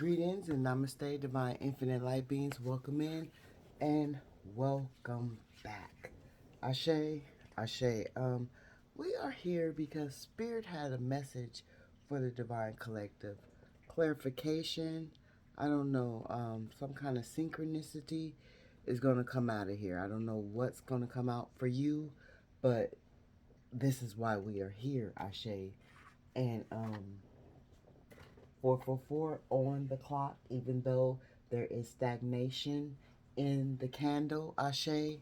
Greetings and namaste, divine infinite light beings. Welcome in and welcome back. Ashe, Ashe. We are here because Spirit had a message for the divine collective. Clarification, I don't know, some kind of synchronicity is going to come out of here. I don't know what's going to come out for you, but this is why we are here, Ashe. And 444 on the clock, even though there is stagnation in the candle, Ashe,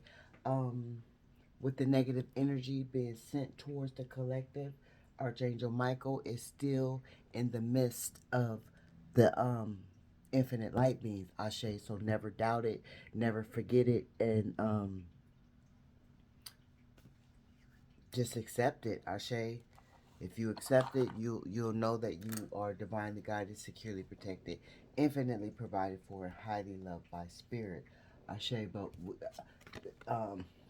with the negative energy being sent towards the collective. Archangel Michael is still in the midst of the infinite light beings, Ashe. So never doubt it, never forget it, and just accept it, Ashe. If you accept it, you'll know that you are divinely guided, securely protected, infinitely provided for, and highly loved by Spirit. Ashe, but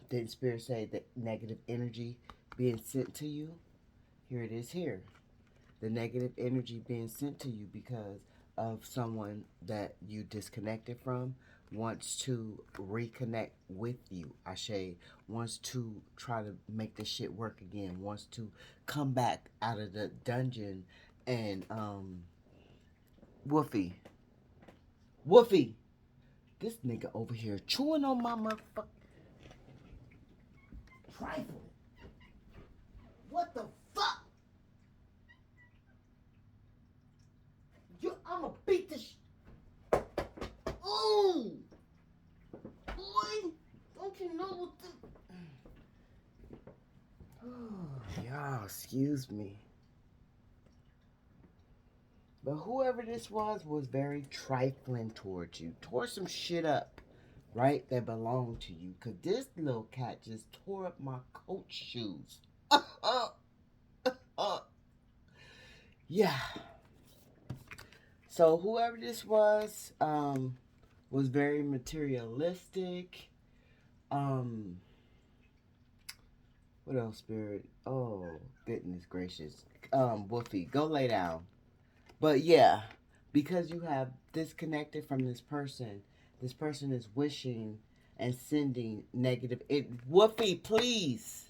didn't Spirit say that negative energy being sent to you? Here it is here. The negative energy being sent to you because of someone that you disconnected from wants to reconnect with you. Ashe wants to try to make this shit work again, wants to come back out of the dungeon and Woofy. Woofy! This nigga over here chewing on my motherfucking trifle. What the fuck? I'ma beat this. Ooh! Boy! Don't you know what the. Oh, y'all, excuse me. But whoever this was very trifling towards you. Tore some shit up, right? That belonged to you. Because this little cat just tore up my coat shoes. Yeah. So whoever this was very materialistic. What else, Spirit? Oh, goodness gracious. Woofy, go lay down. But yeah, because you have disconnected from this person is wishing and sending negative. Woofy, please.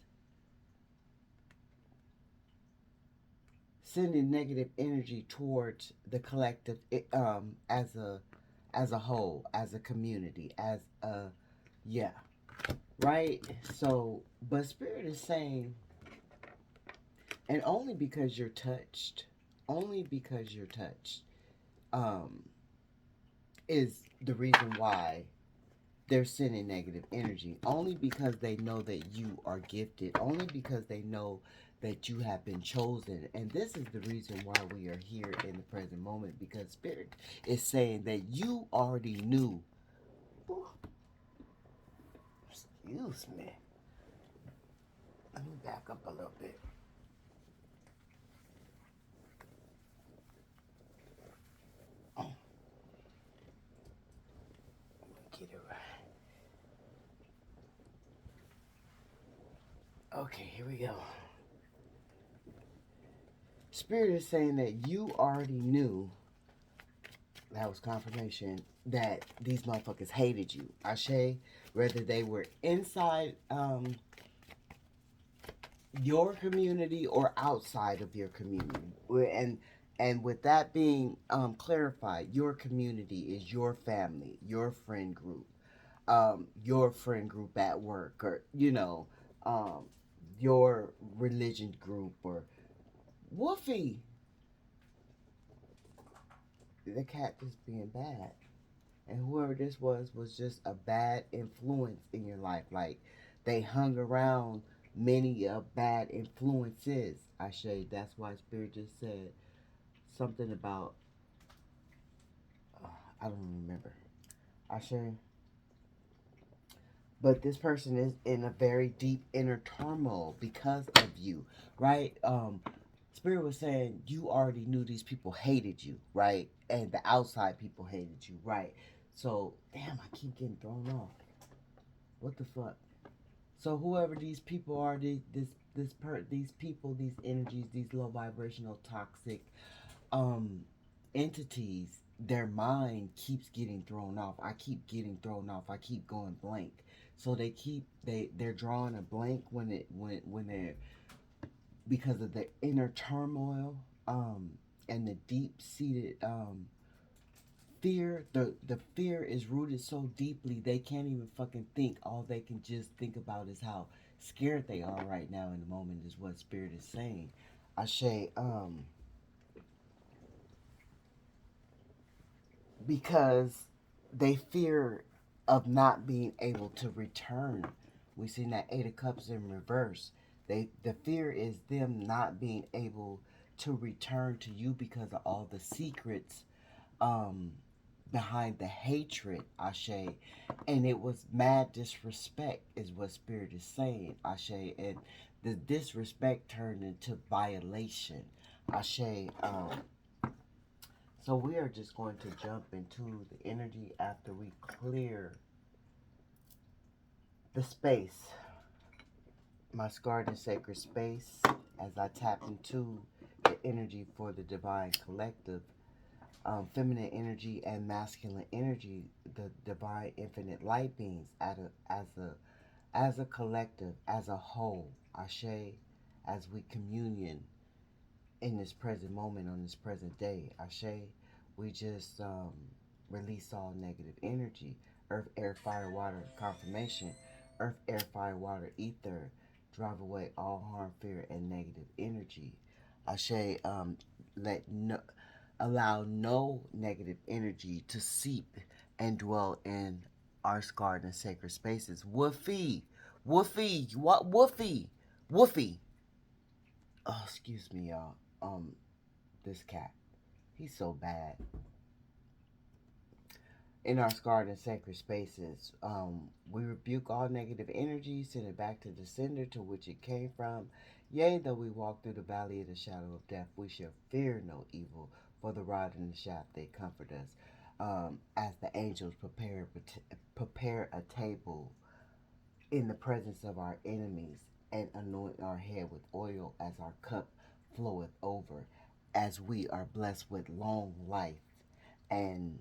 Sending negative energy towards the collective, as a whole, as a community, as a, yeah, right. So, but Spirit is saying, and only because you're touched, only because you're touched, um, is the reason why they're sending negative energy. Only because they know that you are gifted. Only because they know that you have been chosen. And this is the reason why we are here in the present moment. Because Spirit is saying that you already knew. Excuse me. Let me back up a little bit. Oh. Let me get it right. Okay, here we go. Spirit is saying that you already knew, that was confirmation, that these motherfuckers hated you. Ashe, whether they were inside your community or outside of your community. And with that being clarified, your community is your family, your friend group, at work, or um, your religion group, or Woofy, the cat just being bad. And whoever this was just a bad influence in your life. Like, they hung around many of bad influences. That's why Spirit just said something about, I don't remember. Ashe. But this person is in a very deep inner turmoil because of you, right? Spirit was saying you already knew these people hated you, right? And the outside people hated you, right? So, damn, I keep getting thrown off. What the fuck? So whoever these people are, these people, these energies, these low vibrational toxic entities their mind keeps getting thrown off. I keep getting thrown off. I keep going blank. So they're drawing a blank when they're, because of the inner turmoil, and the deep seated fear. The fear is rooted so deeply they can't even fucking think. All they can just think about is how scared they are right now in the moment, is what spirit is saying. Ashe, because they fear of not being able to return. We seen that Eight of Cups in reverse. The fear is them not being able to return to you because of all the secrets um behind the hatred, Ashe. And it was mad disrespect is what spirit is saying, Ashe. And the disrespect turned into violation, Ashe. So we are just going to jump into the energy after we clear the space, my scarred and sacred space, as I tap into the energy for the divine collective, feminine energy and masculine energy, the divine infinite light beings as a collective, as a whole, Ashe, as we communion in this present moment, on this present day, Ashe. We just release all negative energy. Earth, air, fire, water, confirmation. Earth, air, fire, water, ether. Drive away all harm, fear, and negative energy. Ashe, let no, allow no negative energy to seep and dwell in our scarred and sacred spaces. Woofy, woofy, what woofy, woofy. Oh, excuse me, y'all. This cat. He's so bad. In our scarred and sacred spaces, we rebuke all negative energy, send it back to the sender to which it came from. Yea, though we walk through the valley of the shadow of death, we shall fear no evil, for the rod and the shaft they comfort us. As the angels prepare a table in the presence of our enemies, and anoint our head with oil as our cup floweth over, as we are blessed with long life and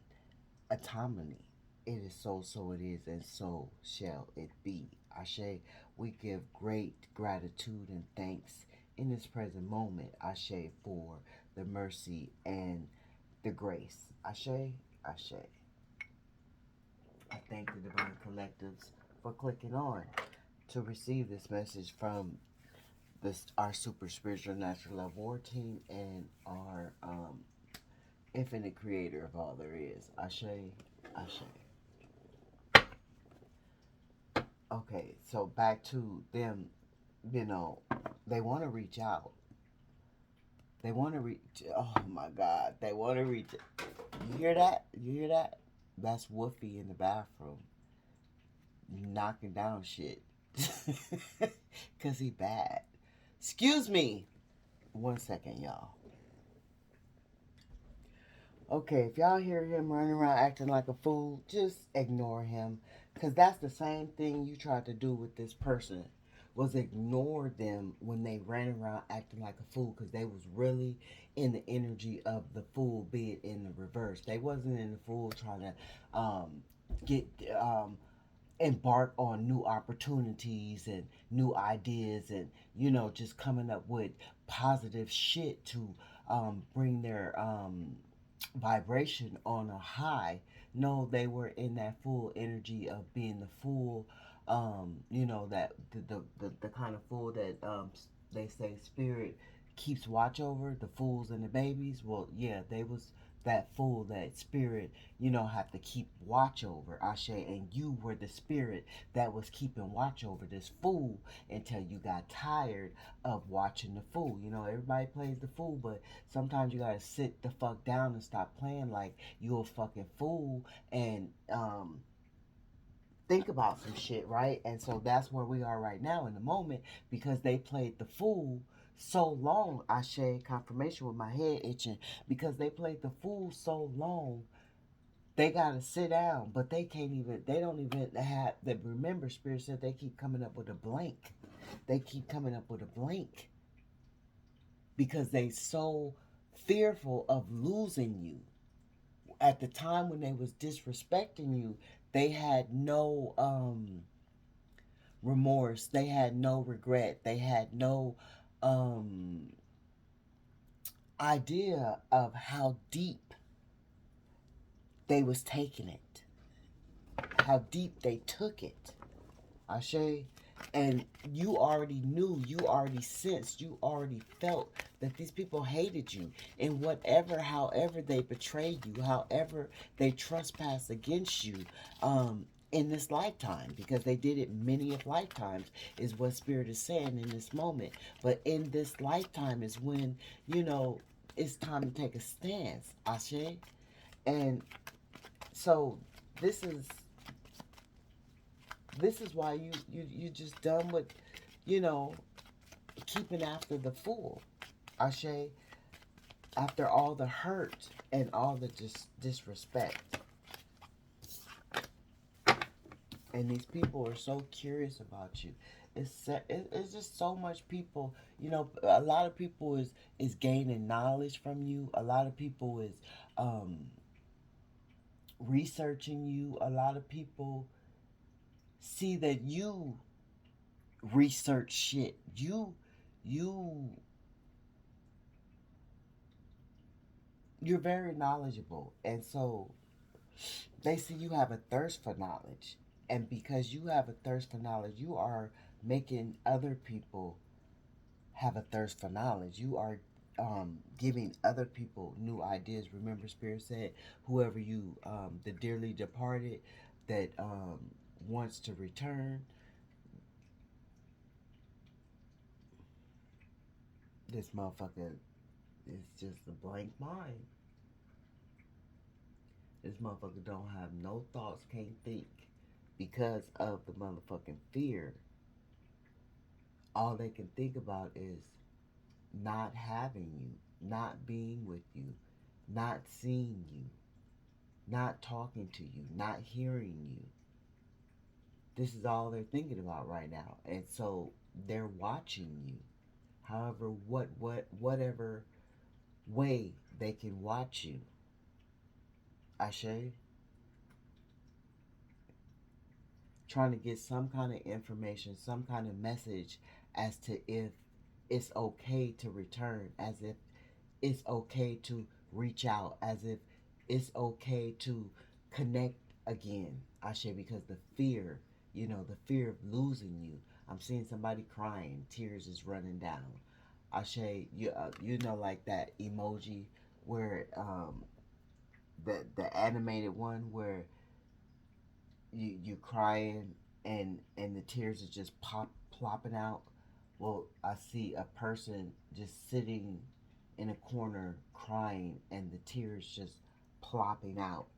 autonomy. It is so, so it is, and so shall it be. Ashe, we give great gratitude and thanks in this present moment, Ashe, for the mercy and the grace. Ashe, Ashe. I thank the Divine Collectives for clicking on to receive this message from our super spiritual natural love war team and our infinite creator of all there is. Ashe, Ashe. Okay, so back to them, you know, they want to reach out. They want to reach. Oh my God, they want to reach. You hear that? You hear that? That's Woofy in the bathroom, knocking down shit, cause he bad. Excuse me. 1 second, y'all. Okay, if y'all hear him running around acting like a fool, just ignore him. Because that's the same thing you tried to do with this person. Was ignore them when they ran around acting like a fool, because they was really in the energy of the fool, be it in the reverse. They wasn't in the fool trying to get embark on new opportunities and new ideas, and just coming up with positive shit to bring their vibration on a high. No, they were in that full energy of being the fool. That the kind of fool that they say spirit keeps watch over, the fools and the babies. Well, yeah, they was that fool that spirit have to keep watch over, Ashe. And you were the spirit that was keeping watch over this fool until you got tired of watching the fool. Everybody plays the fool, but sometimes you gotta sit the fuck down and stop playing like you a fucking fool, and think about some shit, right? And so that's where we are right now in the moment, because they played the fool so long. I shared confirmation with my head itching, because they played the fool so long. They gotta sit down, but they can't even. They don't even have. They remember, spirit said they keep coming up with a blank. They keep coming up with a blank because they so fearful of losing you. at the time when they was disrespecting you, they had no remorse, they had no regret, they had no um idea of how deep they was taking it, how deep they took it. Ashe. And you already knew, you already sensed, you already felt that these people hated you. And whatever, however they betrayed you, however they trespass against you, in this lifetime, because they did it many of lifetimes, is what Spirit is saying in this moment. But in this lifetime is when, it's time to take a stance, Ashe. And so this is this is why you just done with, you know, keeping after the fool, Ashe, after all the hurt and all the disrespect. And these people are so curious about you. It's just so much people, a lot of people is gaining knowledge from you. A lot of people is um, researching you. A lot of people see that you research shit. You you're very knowledgeable, and so they see you have a thirst for knowledge, and because you have a thirst for knowledge, you are making other people have a thirst for knowledge. You are giving other people new ideas. Remember, Spirit said, whoever you, the dearly departed that wants to return, this motherfucker is just a blank mind. This motherfucker don't have no thoughts, can't think because of the motherfucking fear. All they can think about is not having you, not being with you, not seeing you, not talking to you, not hearing you. This is all they're thinking about right now. And so they're watching you. However, whatever way they can watch you. Ashe, trying to get some kind of information, some kind of message as to if it's okay to return, as if it's okay to reach out, as if it's okay to connect again. Ashe, because the fear, the fear of losing you. I'm seeing somebody crying, tears is running down. Ashe, like that emoji where the animated one where you crying and the tears are just plopping out. Well, I see a person just sitting in a corner crying and the tears just plopping out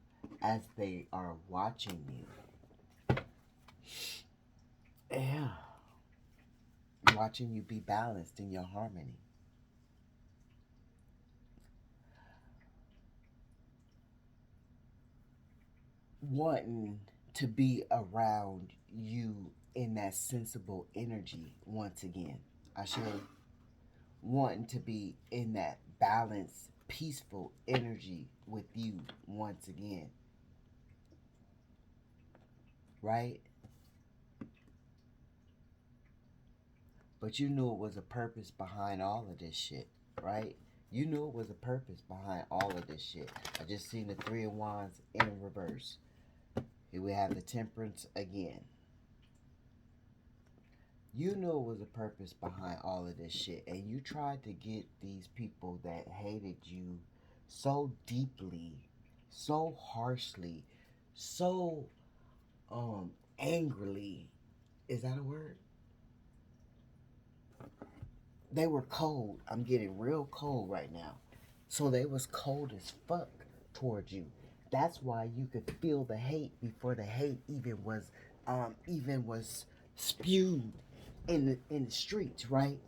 as they are watching you. Yeah. Watching you be balanced in your harmony. Wanting to be around you in that sensible energy once again. I should wanting to be in that balanced, peaceful energy with you once again. Right? But you knew it was a purpose behind all of this shit, right? You knew it was a purpose behind all of this shit. I just seen the Three of Wands in reverse. Here we have the Temperance again. You knew it was a purpose behind all of this shit, and you tried to get these people that hated you so deeply, so harshly, so angrily. Is that a word? They were cold. I'm getting real cold right now. So they was cold as fuck towards you. That's why you could feel the hate before the hate even was spewed in the streets, right?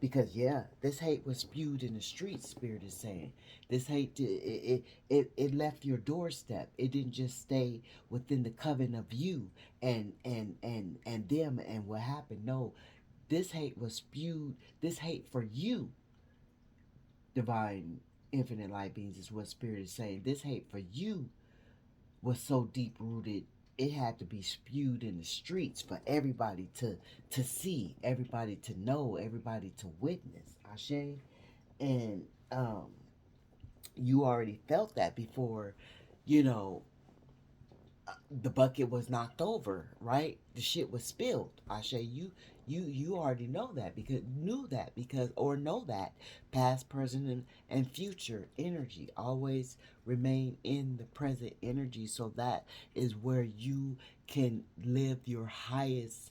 Because yeah, this hate was spewed in the streets. Spirit is saying this hate it left your doorstep. It didn't just stay within the coven of you and them and what happened. No, this hate was spewed. This hate for you, divine infinite light beings, is what Spirit is saying. This hate for you was so deep rooted, it had to be spewed in the streets for everybody to see, everybody to know, everybody to witness. Ashe. And you already felt that before, you know, the bucket was knocked over, right? The shit was spilled. Ashe, you already knew that because or know that past, present, and future energy always remain in the present energy. So that is where you can live your highest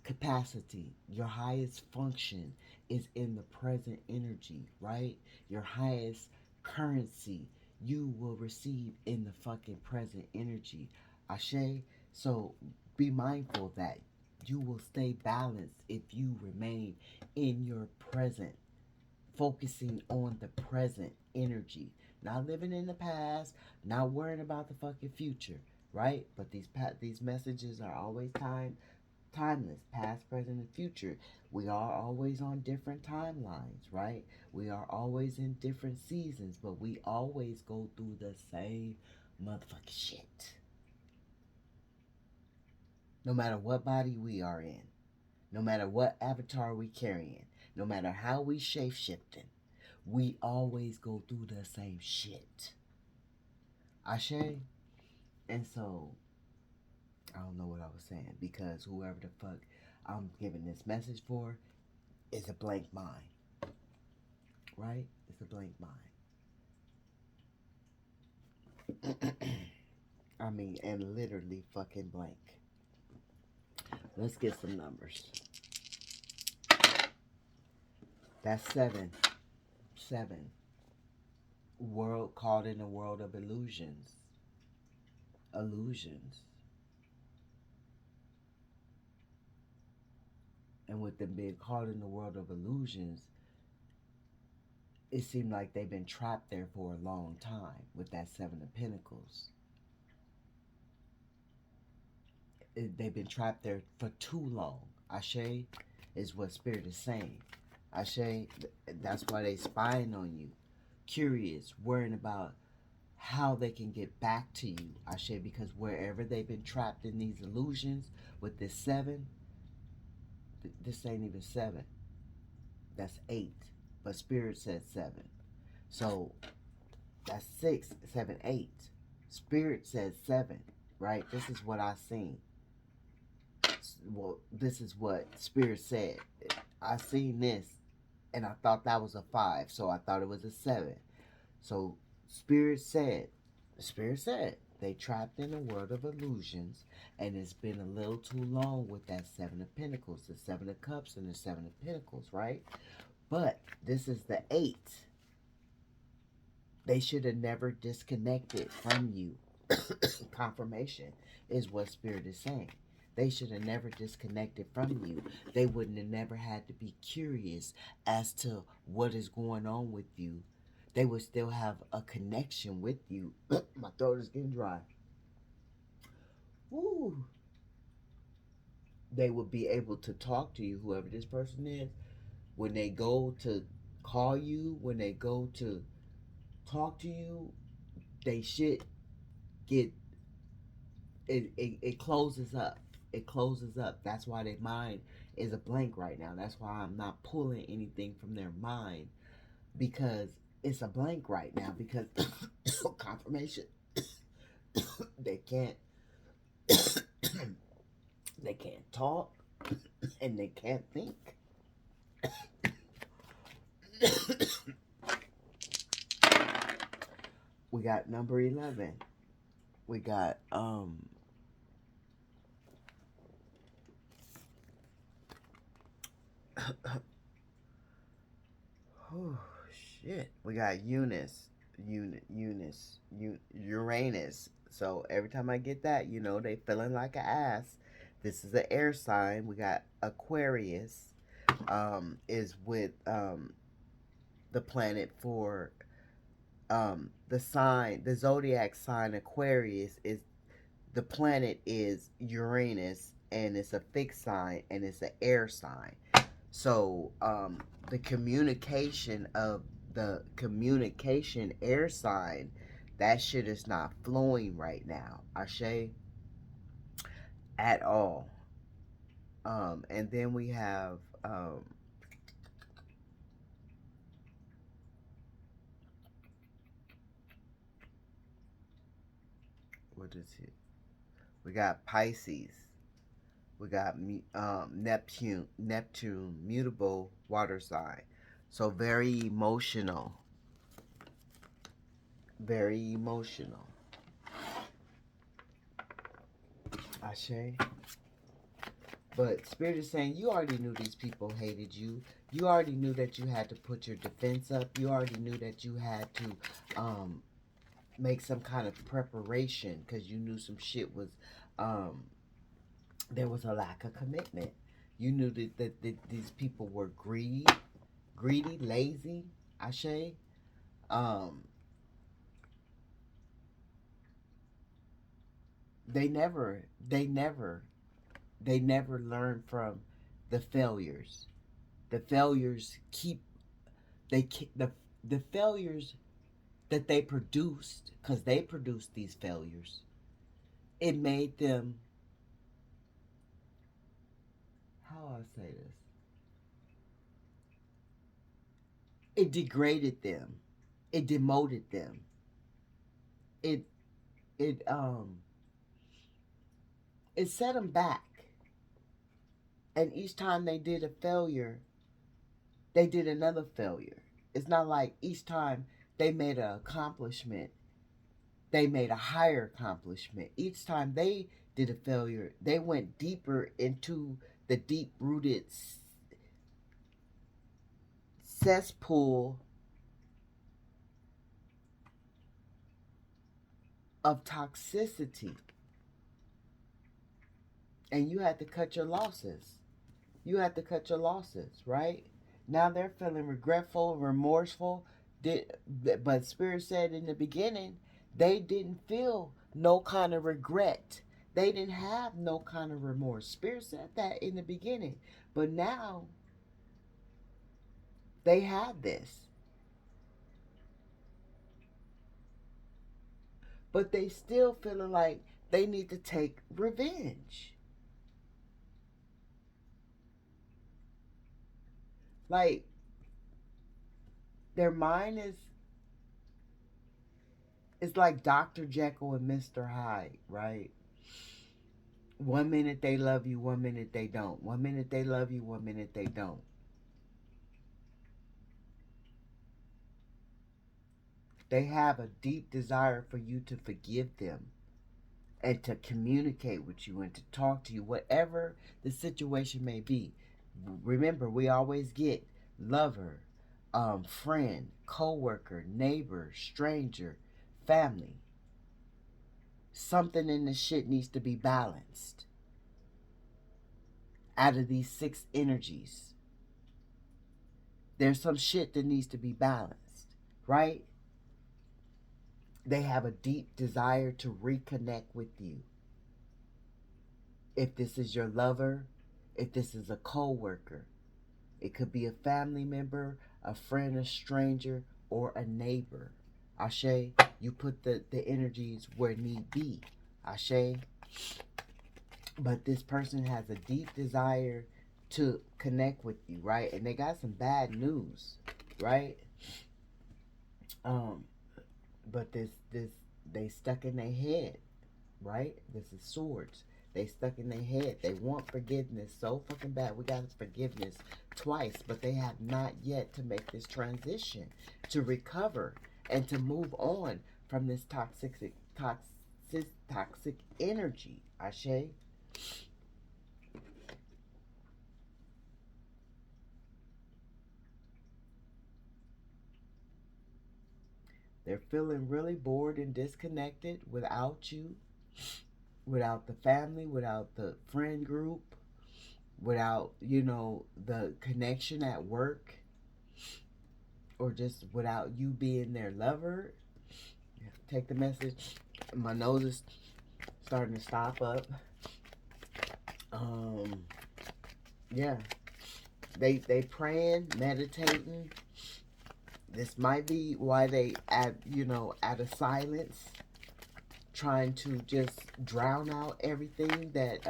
capacity, your highest function is in the present energy, right? Your highest currency you will receive in the fucking present energy. Ashe. So be mindful that you will stay balanced if you remain in your present, focusing on the present energy, not living in the past, not worrying about the fucking future, right? But these messages are always timeless, past, present, and future. We are always on different timelines, right? We are always in different seasons, but we always go through the same motherfucking shit. No matter what body we are in, no matter what avatar we carrying, no matter how we shape shifting, we always go through the same shit. Ashe? And so, I don't know what I was saying because whoever the fuck I'm giving this message for is a blank mind. Right? It's a blank mind. I mean, and literally fucking blank. Let's get some numbers. That's 7. 7. World caught in a world of illusions. Illusions. And with them being caught in the world of illusions, it seemed like they've been trapped there for a long time with that 7 of Pentacles. They've been trapped there for too long. Ashe is what Spirit is saying. Ashe, that's why they spying on you. Curious, worrying about how they can get back to you. Ashe, because wherever they've been trapped in these illusions with this 7, this ain't even 7. That's 8. But Spirit said 7. So that's 6, 7, 8. Spirit says 7, right? This is what I seen. Well, this is what Spirit said. I seen this and I thought that was a 5, so I thought it was a 7. So Spirit said they trapped in a world of illusions, and it's been a little too long with that 7 of Pentacles, the 7 of Cups, and the 7 of Pentacles, right? But this is the 8. They should have never disconnected from you. Confirmation is what Spirit is saying. They should have never disconnected from you. They wouldn't have never had to be curious as to what is going on with you. They would still have a connection with you. My throat is getting dry. Woo. They would be able to talk to you, whoever this person is, when they go to call you, when they go to talk to you, they should get it closes up. It closes up. That's why their mind is a blank right now. That's why I'm not pulling anything from their mind, because it's a blank right now, because confirmation. They can't they can't talk and they can't think. We got number 11. We got oh shit. We got Uranus. So every time I get that, they feeling like an ass. This is an air sign. We got Aquarius, is with the planet for the zodiac sign Aquarius is the planet is Uranus, and it's a fixed sign and it's an air sign. So the communication of the communication air sign, that shit is not flowing right now, Ashe, at all. And then we have what is it? We got Pisces. We got Neptune, mutable water sign. So very emotional. Very emotional. Ashe. But Spirit is saying you already knew these people hated you. You already knew that you had to put your defense up. You already knew that you had to make some kind of preparation because you knew some shit was, there was a lack of commitment. You knew that these people were greedy, lazy, Ashe. Um, they never, they never, they never learn from the failures. The failures keep the failures that they produced, because they produced these failures. It made them, how I say this? It degraded them. It demoted them. It it it set them back. And each time they did a failure, they did another failure. It's not like each time they made an accomplishment, they made a higher accomplishment. Each time they did a failure, they went deeper into the deep rooted cesspool of toxicity. And you had to cut your losses. You had to cut your losses, right? Now they're feeling regretful, remorseful. But Spirit said in the beginning, they didn't feel no kind of regret. They didn't have no kind of remorse. Spirit said that in the beginning. But now they have this. But they still feeling like they need to take revenge. Like their mind is like Dr. Jekyll and Mr. Hyde, right? One minute they love you, one minute they don't. One minute they love you, one minute they don't. They have a deep desire for you to forgive them and to communicate with you and to talk to you, whatever the situation may be. Remember, we always get lover, friend, co-worker, neighbor, stranger, family. Something in this shit needs to be balanced out of these 6 energies. There's some shit that needs to be balanced, right? They have a deep desire to reconnect with you. If this is your lover, if this is a co-worker, it could be a family member, a friend, a stranger, or a neighbor. Ashe, you put the energies where need be. Ashe. But this person has a deep desire to connect with you, right? And they got some bad news, right? But this they stuck in their head, right? This is swords. They stuck in their head. They want forgiveness so fucking bad. We got forgiveness twice, but they have not yet to make this transition to recover and to move on from this toxic energy. Ashe. They're feeling really bored and disconnected without you, without the family, without the friend group, without, the connection at work, or just without you being their lover. Take the message. My nose is starting to stop up. Yeah. They praying, meditating, This might be why they add, add a silence, trying to just drown out everything that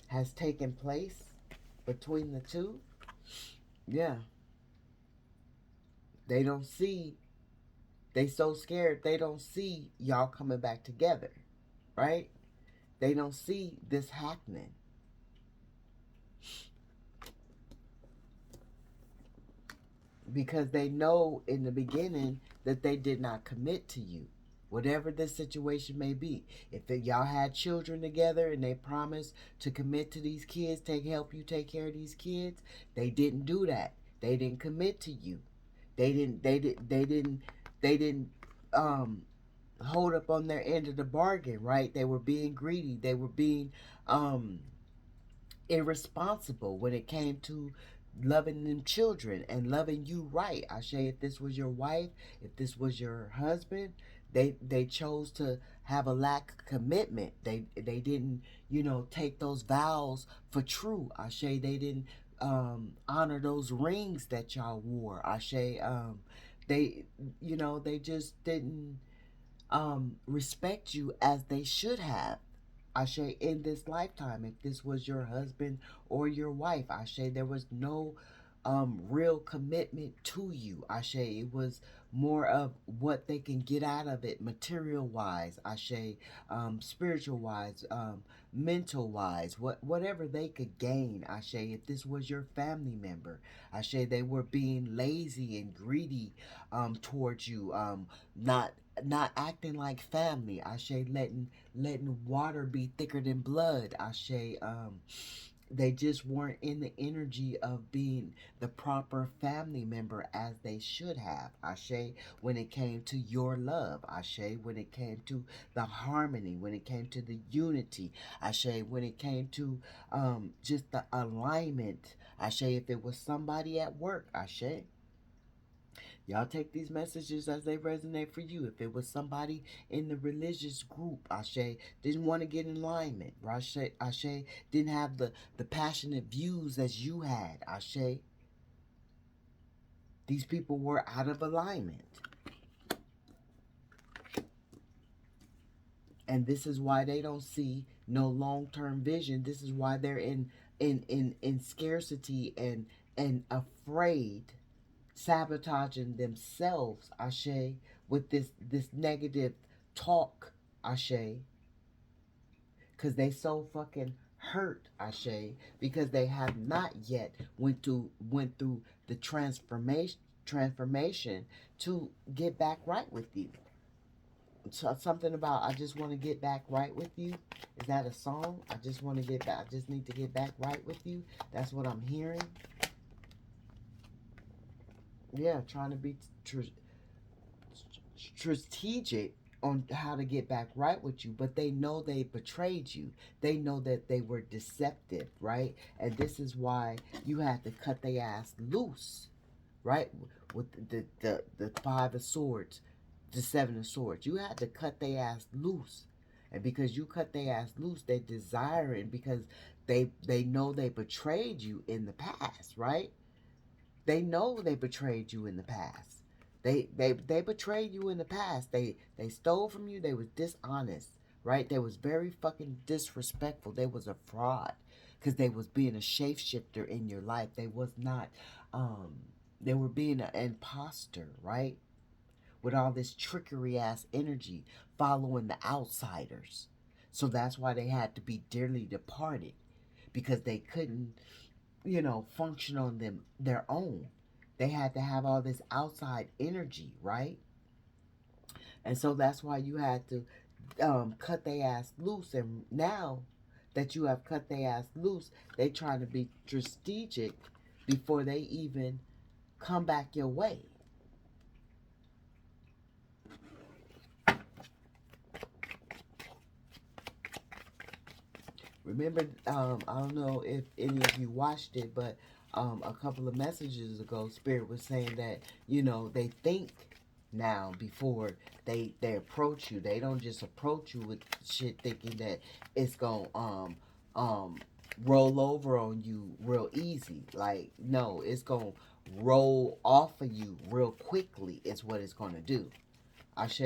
has taken place between the two. Yeah, they don't see. They so scared they don't see y'all coming back together, right? They don't see this happening because they know in the beginning that they did not commit to you. Whatever the situation may be, if y'all had children together and they promised to commit to these kids, help you take care of these kids, they didn't do that. They didn't commit to you. They didn't um hold up on their end of the bargain, right? They were being greedy. They were being um irresponsible when it came to loving them children and loving you right. I say, if this was your wife, if this was your husband, they chose to have a lack of commitment. They didn't, take those vows for true. I say they didn't honor those rings that y'all wore. I say they they just didn't respect you as they should have. Ashe, in this lifetime, if this was your husband or your wife, Ashe, there was no real commitment to you. Ashe, it was more of what they can get out of it, material wise, Ashe, spiritual wise, mental wise, whatever they could gain. Ashe, if this was your family member, Ashe, they were being lazy and greedy towards you, not acting like family. Ashe, letting water be thicker than blood. Ashe, they just weren't in the energy of being the proper family member as they should have. Ashe, when it came to your love. Ashe, when it came to the harmony. When it came to the unity. Ashe, when it came to just the alignment. Ashe, if it was somebody at work. Ashe, y'all take these messages as they resonate for you. If it was somebody in the religious group, Ashe, didn't want to get in alignment, Ashe didn't have the passionate views as you had, Ashe, these people were out of alignment. And this is why they don't see no long-term vision. This is why they're in scarcity and afraid, sabotaging themselves, Ashe, with this negative talk, Ashe, because they so fucking hurt, Ashe, because they have not yet went through the transformation to get back right with you. So, something about I just want to get back right with you. Is that a song? I just want to get back. I just need to get back right with you. That's what I'm hearing. Yeah, trying to be strategic on how to get back right with you, but they know they betrayed you. They know that they were deceptive, right? And this is why you had to cut their ass loose, right? With the five of swords, the seven of swords, you had to cut their ass loose. And because you cut their ass loose, they desire it because they know they betrayed you in the past, right? They know they betrayed you in the past. They betrayed you in the past. They stole from you. They was dishonest, right? They was very fucking disrespectful. They was a fraud because they was being a shapeshifter in your life. They was not. Um, they were being an imposter, right? With all this trickery ass energy, following the outsiders. So that's why they had to be dearly departed because they couldn't function on their own. They had to have all this outside energy, right? And so that's why you had to cut their ass loose. And now that you have cut their ass loose, they trying to be strategic before they even come back your way. Remember, I don't know if any of you watched it, but a couple of messages ago, Spirit was saying that, they think now before they approach you. They don't just approach you with shit thinking that it's going to um roll over on you real easy. Like, no, it's going to roll off of you real quickly is what it's going to do. Ashe,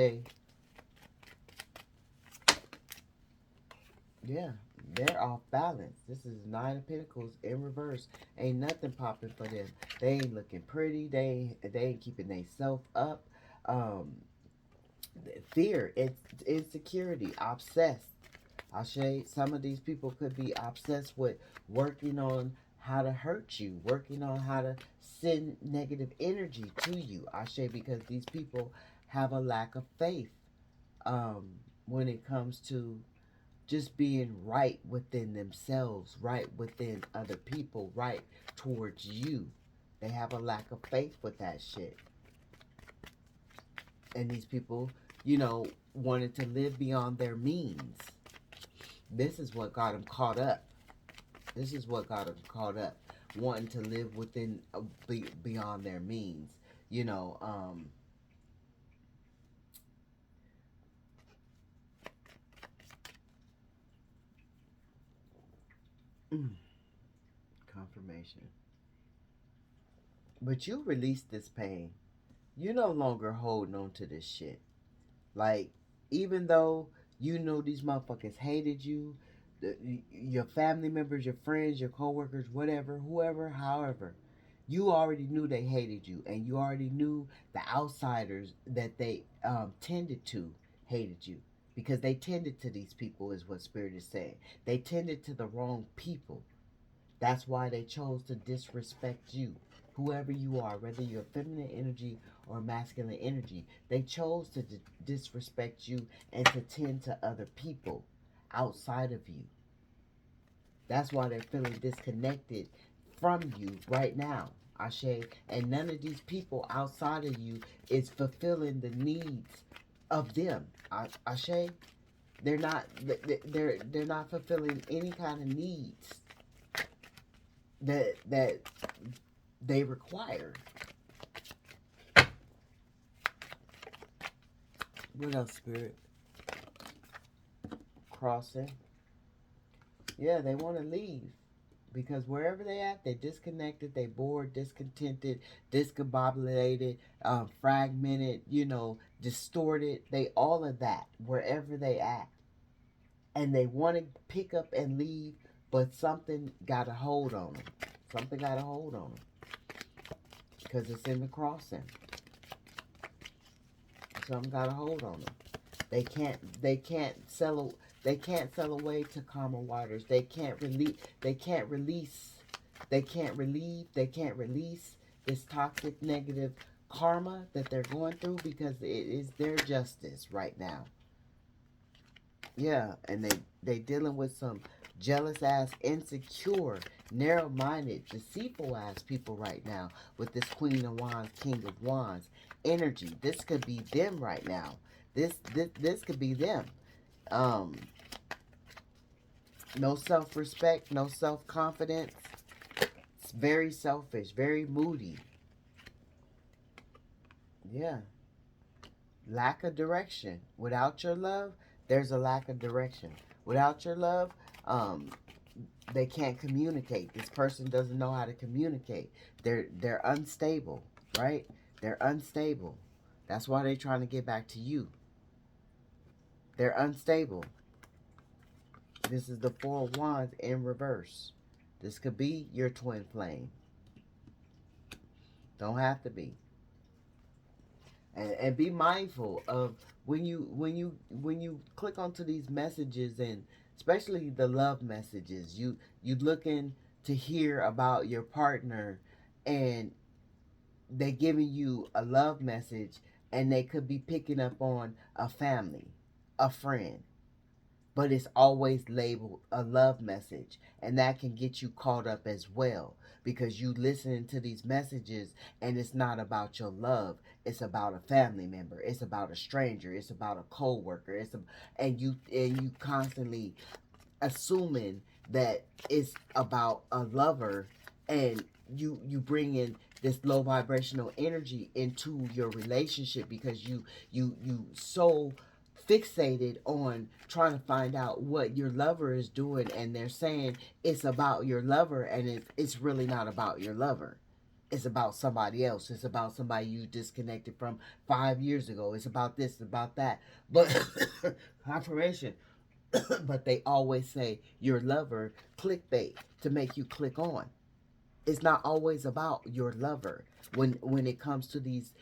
yeah, they're off balance. This is Nine of Pentacles in reverse. Ain't nothing popping for them. They ain't looking pretty. They ain't keeping themselves up. Um, Fear, it's insecurity, obsessed. Ashe, some of these people could be obsessed with working on how to hurt you, working on how to send negative energy to you. Ashe, because these people have a lack of faith um, when it comes to just being right within themselves, right within other people, right towards you. They have a lack of faith with that shit. And these people, wanted to live beyond their means. This is what got them caught up. This is what got them caught up. Wanting to live within, beyond their means. You know, confirmation. But you released this pain. You're no longer holding on to this shit. Like, even though you know these motherfuckers hated you, your family members, your friends, your coworkers, whatever, whoever, however, you already knew they hated you, and you already knew the outsiders that they tended to hated you because they tended to these people, is what Spirit is saying. They tended to the wrong people. That's why they chose to disrespect you. Whoever you are, whether you're feminine energy or masculine energy, they chose to disrespect you and to tend to other people outside of you. That's why they're feeling disconnected from you right now, Ashe. And none of these people outside of you is fulfilling the needs of them, Ashe. They're not fulfilling any kind of needs that they require. What else, Spirit? Crossing. Yeah, they want to leave because wherever they at, they're disconnected, they bored, discontented, discombobulated, fragmented, distorted. They all of that wherever they at, and they want to pick up and leave, but something got a hold on them. Something got a hold on them because it's in the crossing. Something got a hold on them. They can't sell. They can't sell away to calmer waters. They can't release. They can't release. They can't relieve. They can't release this toxic negative karma that they're going through because it is their justice right now. Yeah, and they dealing with some jealous ass, insecure, narrow-minded, deceitful ass people right now with this Queen of Wands, King of Wands energy. This could be them right now. This could be them. Um, no self-respect, no self-confidence. It's very selfish, very moody. Yeah. Lack of direction. Without your love, there's a lack of direction. Without your love, they can't communicate. This person doesn't know how to communicate. They're unstable, right? They're unstable. That's why they're trying to get back to you. They're unstable. This is the Four of Wands in reverse. This could be your twin flame. Don't have to be. And be mindful of when you click onto these messages, and especially the love messages, you looking to hear about your partner, and they giving you a love message, and they could be picking up on a family, a friend, but it's always labeled a love message, and that can get you caught up as well because you listening to these messages and it's not about your love. It's about a family member, it's about a stranger, it's about a co-worker, and you constantly assuming that it's about a lover, and you bring in this low vibrational energy into your relationship because you so fixated on trying to find out what your lover is doing, and they're saying it's about your lover, and it's really not about your lover. It's about somebody else. It's about somebody you disconnected from 5 years ago. It's about this, about that. But confirmation. But they always say your lover clickbait to make you click on. It's not always about your lover when it comes to these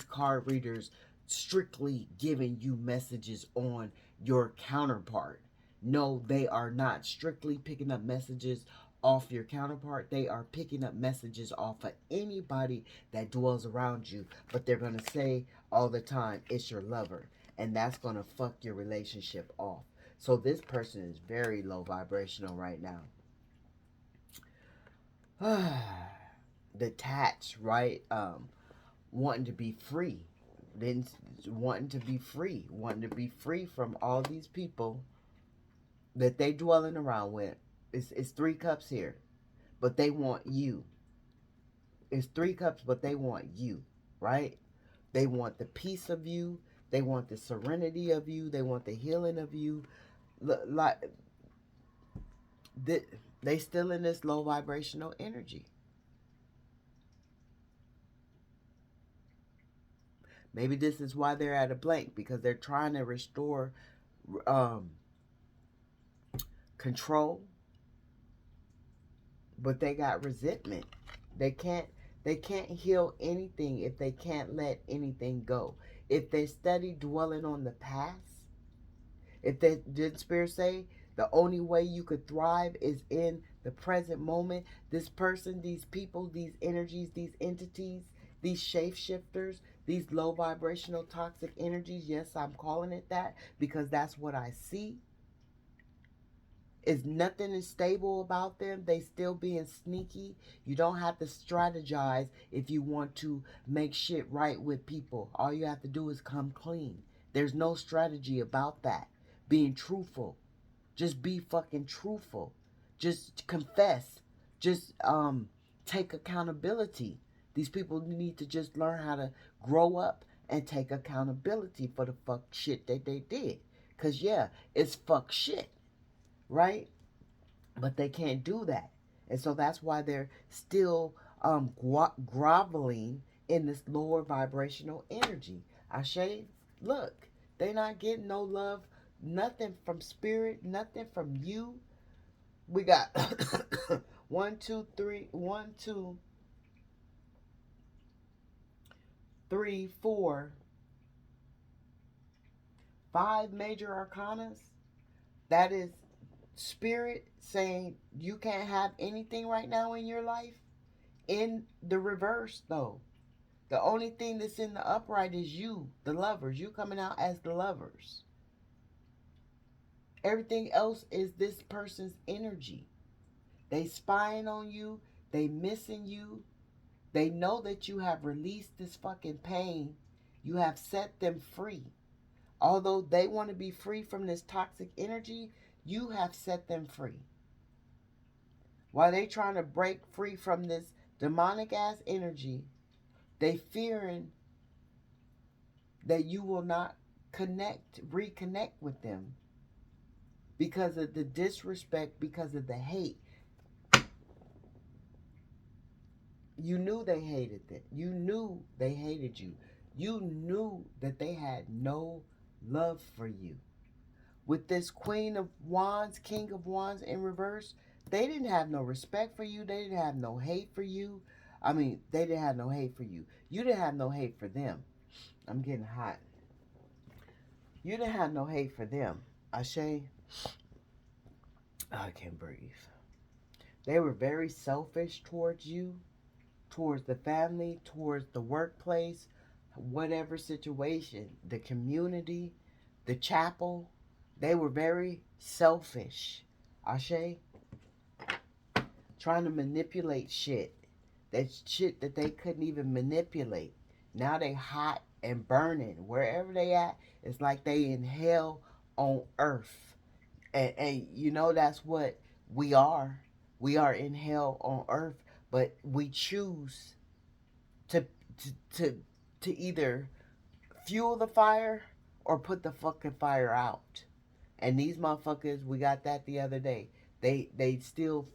card readers strictly giving you messages on your counterpart. No, they are not strictly picking up messages off your counterpart. They are picking up messages off of anybody that dwells around you, but they're going to say all the time it's your lover, and that's going to fuck your relationship off. So this person is very low vibrational right now. Detached, right? Wanting to be free, then wanting to be free, wanting to be free from all these people that they dwelling around with. It's three cups here, but they want you. It's three cups, but they want you, right? They want the peace of you. They want the serenity of you. They want the healing of you. Like they still in this low vibrational energy. Maybe this is why they're at a blank, because they're trying to restore um, control, but they got resentment. They can't heal anything if they can't let anything go. If they study dwelling on the past, if they did spirit say the only way you could thrive is in the present moment, this person, these people, these energies, these entities, these shapeshifters, these low vibrational toxic energies, yes, I'm calling it that because that's what I see, is nothing is stable about them. They still being sneaky. You don't have to strategize if you want to make shit right with people. All you have to do is come clean. There's no strategy about that. Being truthful. Just be fucking truthful. Just confess. Just take accountability. These people need to just learn how to grow up and take accountability for the fuck shit that they did. Cause yeah, it's fuck shit, right? But they can't do that, and so that's why they're still groveling in this lower vibrational energy. Ashe, look, they not getting no love, nothing from spirit, nothing from you. We got one, two, three, one, two, three, four, five major arcanas. That is spirit saying you can't have anything right now in your life. In the reverse, though, the only thing that's in the upright is you, the lovers. You coming out as the lovers. Everything else is this person's energy. They spying on you. They missing you. They know that you have released this fucking pain. You have set them free. Although they want to be free from this toxic energy, you have set them free. While they trying to break free from this demonic ass energy, they fearing that you will not reconnect with them because of the disrespect, because of the hate. You knew they hated it. You knew they hated you. You knew that they had no love for you. With this Queen of Wands, King of Wands in reverse, they didn't have no respect for you. They didn't have no hate for you. I mean, they didn't have no hate for you. You didn't have no hate for them. I'm getting hot. You didn't have no hate for them. Ashe, I can't breathe. They were very selfish towards you, towards the family, towards the workplace, whatever situation, the community, the chapel. They were very selfish. Ashe, trying to manipulate shit. That shit that they couldn't even manipulate. Now they hot and burning. Wherever they at, it's like they in hell on earth. And you know that's what we are. We are in hell on earth, but we choose to to to, to either fuel the fire or put the fucking fire out. And these motherfuckers, we got that the other day. They still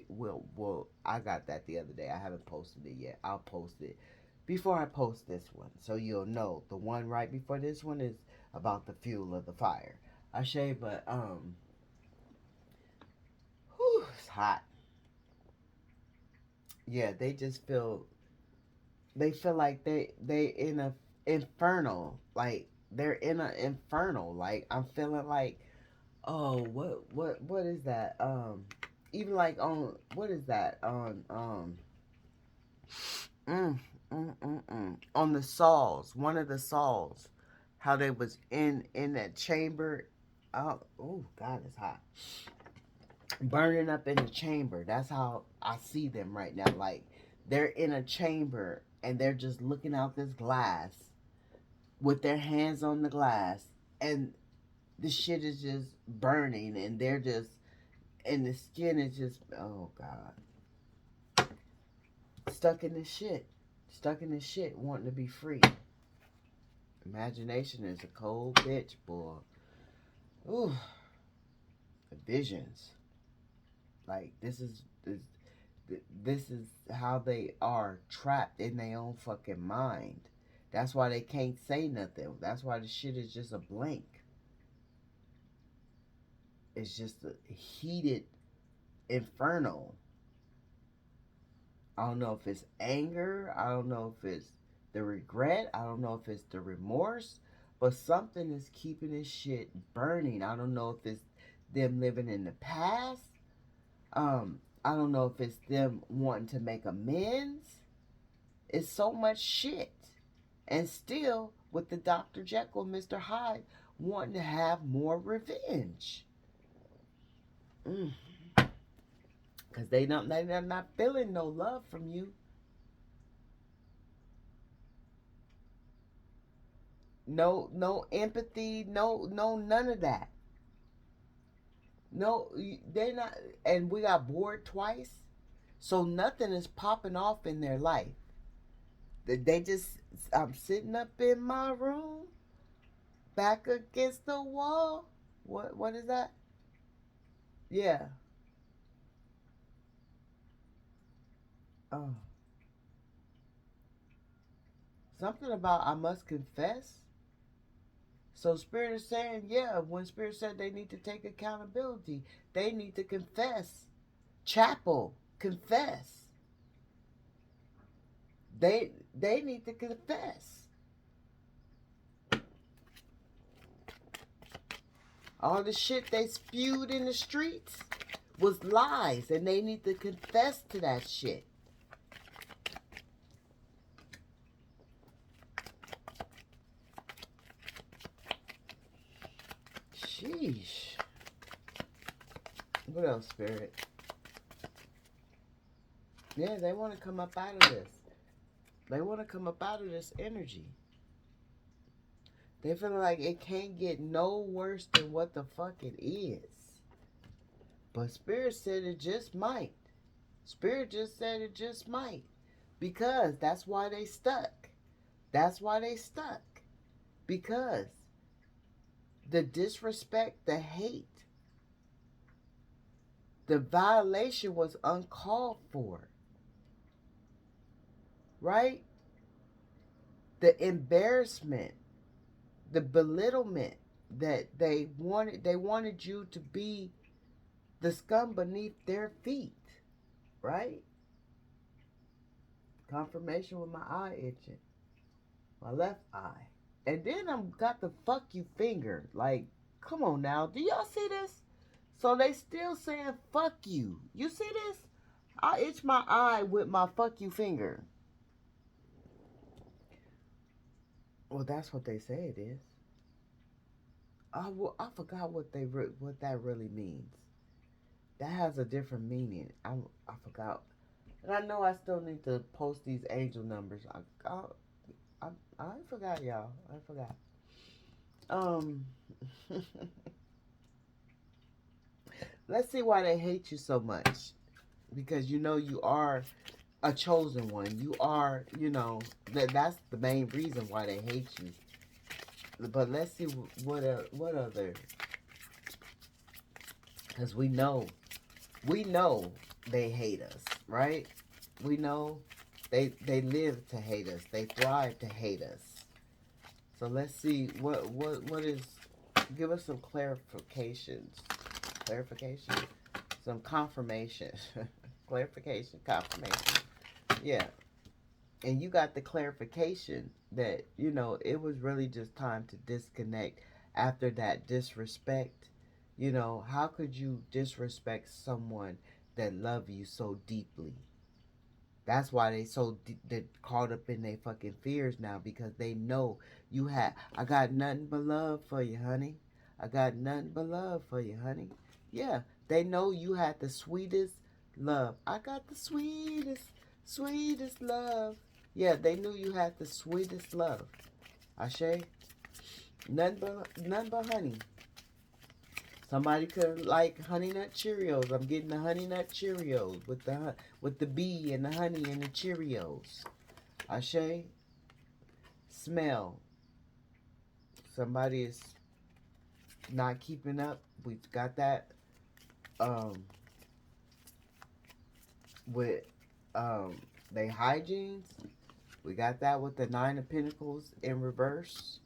well, I got that the other day. I haven't posted it yet. I'll post it before I post this one, so you'll know. The one right before this one is about the fuel of the fire. Ashe, but whew, it's hot. Yeah, they just feel, they feel like they in a infernal, like they're in an infernal. Like I'm feeling like, oh, what is that? Even like on, what is that on mm, on the saws, one of the saws, how they was in that chamber. Oh God, it's hot. Burning up in the chamber. That's how I see them right now. Like they're in a chamber and they're just looking out this glass with their hands on the glass, and the shit is just burning, and they're just, and the skin is just, oh God, stuck in this shit, stuck in this shit, wanting to be free. Imagination is a cold bitch, boy. Ooh, the visions. Like this is how they are trapped in their own fucking mind. That's why they can't say nothing. That's why the shit is just a blank. It's just a heated inferno. I don't know if it's anger. I don't know if it's the regret. I don't know if it's the remorse. But something is keeping this shit burning. I don't know if it's them living in the past. I don't know if it's them wanting to make amends. It's so much shit. And still, with the Dr. Jekyll, Mr. Hyde, wanting to have more revenge. Because they're not feeling no love from you. No empathy, no none of that. No, they're not. And we got bored twice, so nothing is popping off in their life. They just, I'm sitting up in my room, back against the wall. What is that? Yeah. Oh, something about I must confess. So Spirit is saying, yeah, when Spirit said they need to take accountability, they need to confess. Chapel, confess. They need to confess. All the shit they spewed in the streets was lies, and they need to confess to that shit. Sheesh. What else, Spirit? Yeah, they want to come up out of this. They want to come up out of this energy. They feel like it can't get no worse than what the fuck it is. But Spirit said it just might. Spirit just said it just might. Because that's why they stuck. That's why they stuck. Because the disrespect, the hate, the violation was uncalled for. Right? The embarrassment, the belittlement that they wanted you to be the scum beneath their feet. Right? Confirmation with my eye itching. My left eye. And then I'm got the fuck you finger. Like, come on now. Do y'all see this? So they still saying fuck you. You see this? I itch my eye with my fuck you finger. Well, that's what they say it is. I forgot what that really means. That has a different meaning. I forgot. And I know I still need to post these angel numbers. I forgot, y'all. I forgot. Um, let's see why they hate you so much. Because you know you are a chosen one. You are, that's the main reason why they hate you. But let's see what other. Because we know they hate us, right? We know they live to hate us. They thrive to hate us. So let's see what is. Give us some clarifications. Clarification. Some confirmation. Clarification. Confirmation. Yeah. And you got the clarification that it was really just time to disconnect after that disrespect. How could you disrespect someone that love you so deeply? That's why they they caught up in their fucking fears now, because they know you had. I got nothing but love for you, honey. I got nothing but love for you, honey. Yeah, they know you had the sweetest love. I got the sweetest love. Yeah, they knew you had the sweetest love. Ashe, nothing but honey. Somebody could like Honey Nut Cheerios. I'm getting the Honey Nut Cheerios with the bee and the honey and the Cheerios. Ashe, smell. Somebody is not keeping up. We've got that with they hygienes. We got that with the Nine of Pentacles in reverse.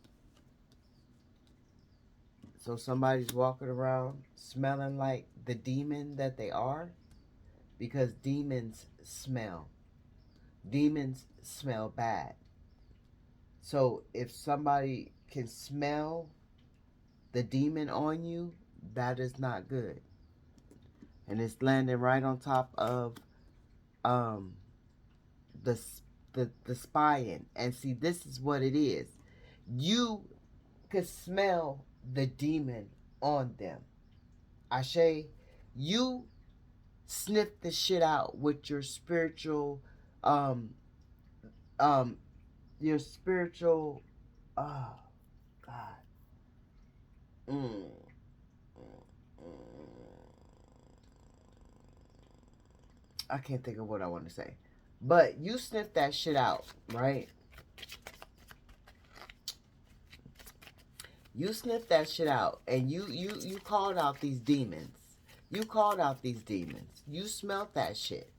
So somebody's walking around smelling like the demon that they are, because demons smell. Demons smell bad. So if somebody can smell the demon on you, that is not good. And it's landing right on top of um the the spying. And see, this is what it is. You could smell the demon on them. Ashe, you sniff the shit out with your spiritual um um your spiritual oh God. Mm, I can't think of what I want to say. But you sniff that shit out, right? You sniffed that shit out, and you called out these demons. You called out these demons. You smelt that shit.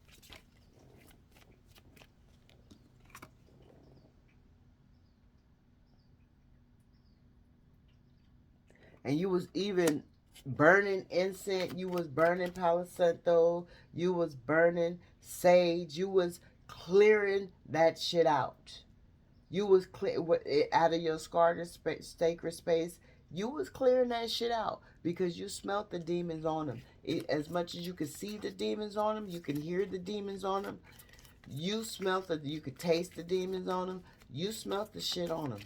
And you was even burning incense. You was burning Palo Santo. You was burning sage. You was clearing that shit out. You was clear out of your sacred space. You was clearing that shit out because you smelt the demons on them. As much as you could see the demons on them, you can hear the demons on them. You smelt it. You could taste the demons on them. You smelt the shit on them,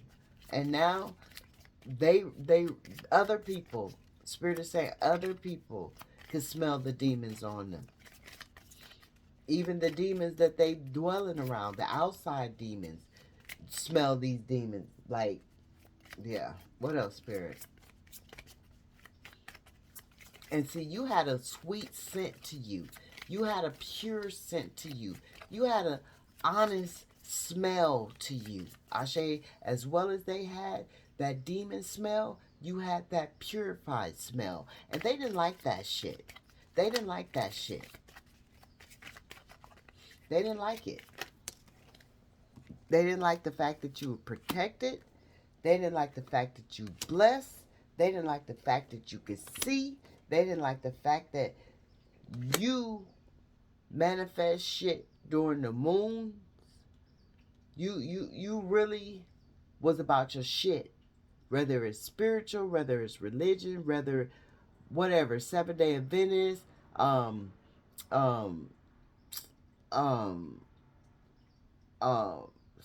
and now they other people. Spirit is saying other people can smell the demons on them. Even the demons that they dwelling around, the outside demons, smell these demons. Like, yeah. What else, Spirit? And see, you had a sweet scent to you. You had a pure scent to you. You had an honest smell to you. Ashe, as well as they had that demon smell, you had that purified smell. And they didn't like that shit. They didn't like that shit. They didn't like it. They didn't like the fact that you were protected. They didn't like the fact that you blessed. They didn't like the fact that you could see. They didn't like the fact that you manifest shit during the moon. You really was about your shit. Whether it's spiritual, whether it's religion, whether whatever, 7-Day Adventist, um, um, um, uh,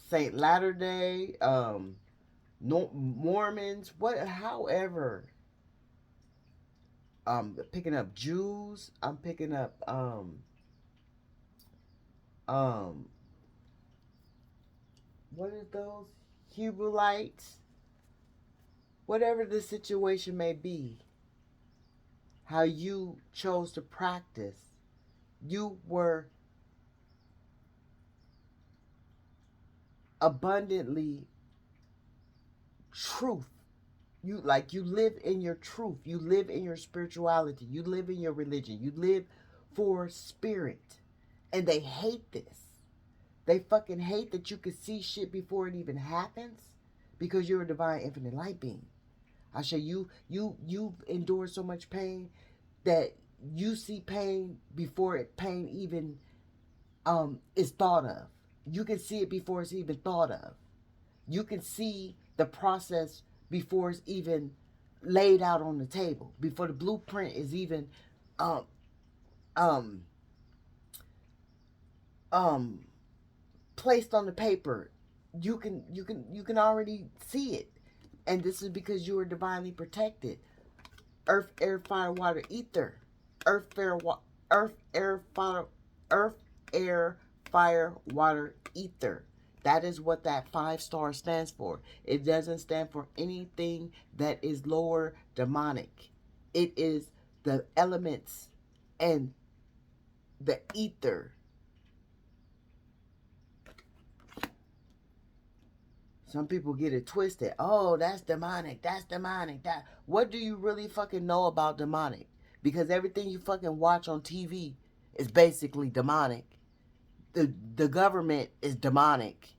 Saint Latter Day, Mormons, however, picking up Jews, I'm picking up, um, what are those? Hebrites, whatever the situation may be, how you chose to practice, you were abundantly truth You live in your truth. You live in your spirituality. You live in your religion. You live for spirit. And they hate this. They fucking hate that you can see shit before it even happens because you're a divine infinite light being. I say you've endured so much pain that you see pain before pain even is thought of. You can see it before it's even thought of. You can see the process before it's even laid out on the table, before the blueprint is even um um um placed on the paper. You can already see it. And this is because you are divinely protected. Earth, air, fire, water, ether. Earth, earth, air, fire, earth, air, fire, water, ether. That is what that 5 star stands for. It doesn't stand for anything that is lower demonic. It is the elements and the ether. Some people get it twisted. Oh, that's demonic. That's demonic. What do you really fucking know about demonic? Because everything you fucking watch on TV is basically demonic. The government is demonic.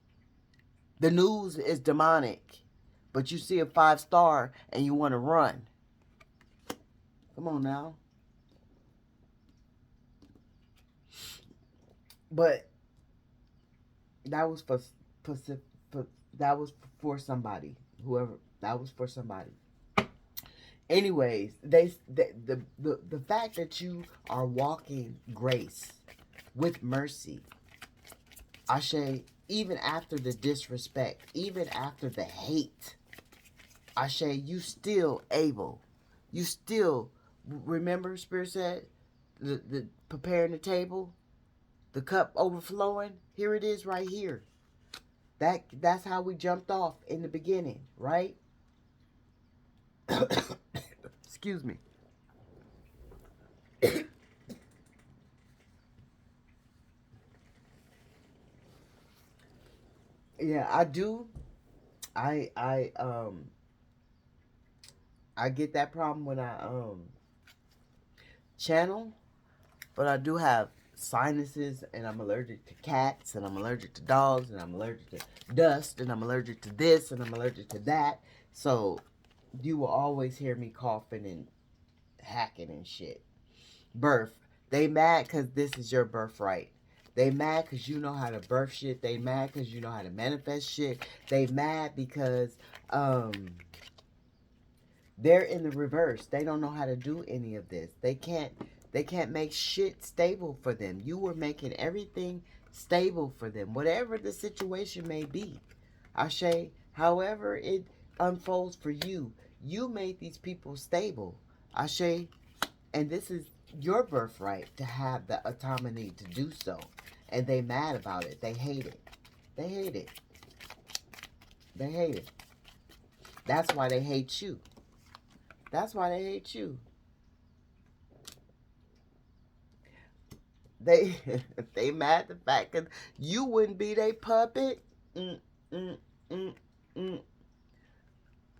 The news is demonic. But you see a 5 star and you want to run. Come on now. But that was that was for somebody. Whoever that was for somebody. Anyways, the fact that you are walking grace with mercy, Ashe, even after the disrespect, even after the hate, Ashe, you still remember Spirit said the preparing the table, the cup overflowing. Here it is right here. That's how we jumped off in the beginning, right? Excuse me. Yeah, I do. I I get that problem when I channel, but I do have sinuses and I'm allergic to cats and I'm allergic to dogs and I'm allergic to dust and I'm allergic to this and I'm allergic to that. So you will always hear me coughing and hacking and shit. Birth. They mad because this is your birthright. They mad because you know how to birth shit. They mad because you know how to manifest shit. They mad because they're in the reverse. They don't know how to do any of this. They can't make shit stable for them. You were making everything stable for them, whatever the situation may be. Ashe, however it unfolds for you, you made these people stable. Ashe, and this is your birthright to have the autonomy to do so. And they mad about it. They hate it. They hate it. They hate it. That's why they hate you. That's why they hate you. They they mad the fact that you wouldn't be their puppet. Mm, mm, mm, mm.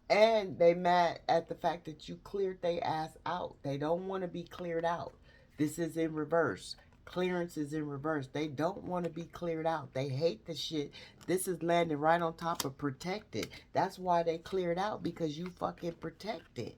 And they mad at the fact that you cleared their ass out. They don't want to be cleared out. This is in reverse. Clearance is in reverse. They don't want to be cleared out. They hate the shit. This is landing right on top of protected. That's why they cleared out, because you fucking protected.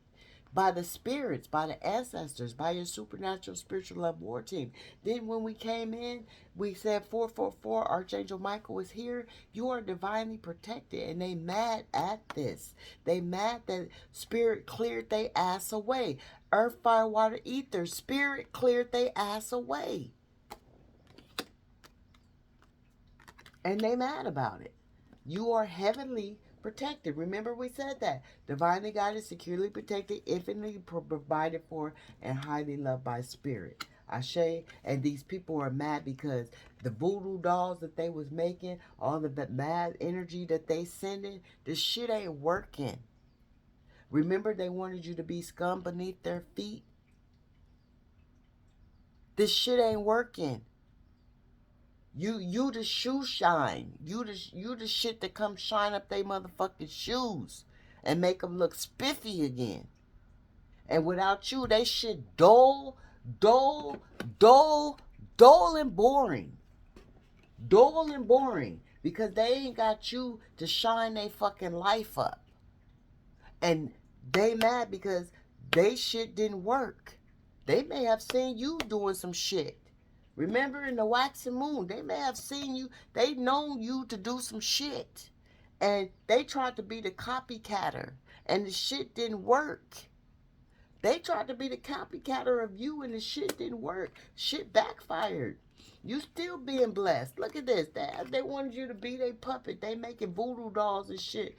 By the spirits, by the ancestors, by your supernatural spiritual love war team. Then when we came in, we said 444, Archangel Michael is here. You are divinely protected. And they mad at this. They mad that spirit cleared they ass away. Earth, fire, water, ether. Spirit cleared they ass away. And they mad about it. You are heavenly protected. Remember we said that. Divinely guided, securely protected, infinitely provided for, and highly loved by spirit. Ashe. And these people are mad because the voodoo dolls that they was making, all of the mad energy that they sending, this shit ain't working. Remember they wanted you to be scum beneath their feet? This shit ain't working. You the shoe shine. You the shit that come shine up they motherfucking shoes. and make them look spiffy again. And without you, they shit dull, dull, dull, dull and boring. Dull and boring. Because they ain't got you to shine their fucking life up. And they mad because they shit didn't work. They may have seen you doing some shit. Remember in the waxing moon, they may have seen you, they known you to do some shit. And they tried to be the copycatter. And the shit didn't work. They tried to be the copycatter of you and the shit didn't work. Shit backfired. You still being blessed. Look at this. They wanted you to be their puppet. They making voodoo dolls and shit.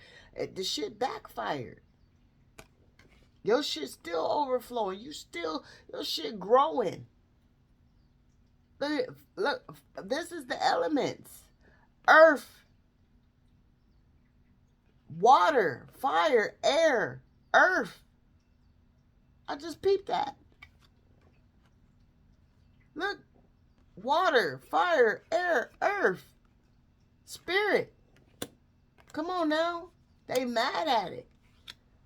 The shit backfired. Your shit still overflowing. Your shit growing. Look, this is the elements. Earth, water, fire, air, earth. I just peeped that. Look, water, fire, air, earth, spirit. Come on now. They mad at it.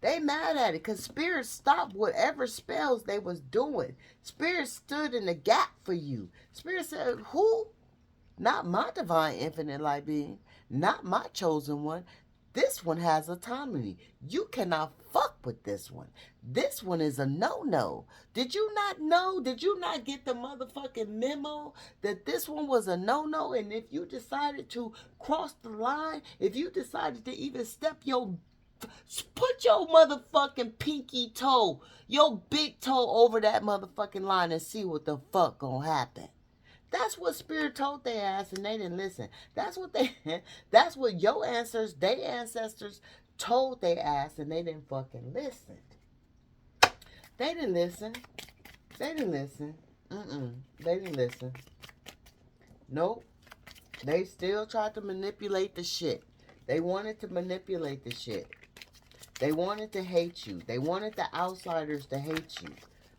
They mad at it because Spirit stopped whatever spells they was doing. Spirit stood in the gap for you. Spirit said, who? Not my divine infinite light being. Not my chosen one. This one has autonomy. You cannot fuck with this one. This one is a no-no. Did you not know? Did you not get the motherfucking memo that this one was a no-no? And if you decided to cross the line, if you decided to even put your motherfucking pinky toe, your big toe over that motherfucking line and see what the fuck gonna happen. That's what Spirit told their ass and they didn't listen. That's what your ancestors told their ass and they didn't fucking listen. They didn't listen. They didn't listen. They didn't listen. Nope. They still tried to manipulate the shit. They wanted to manipulate the shit. They wanted to hate you. They wanted the outsiders to hate you.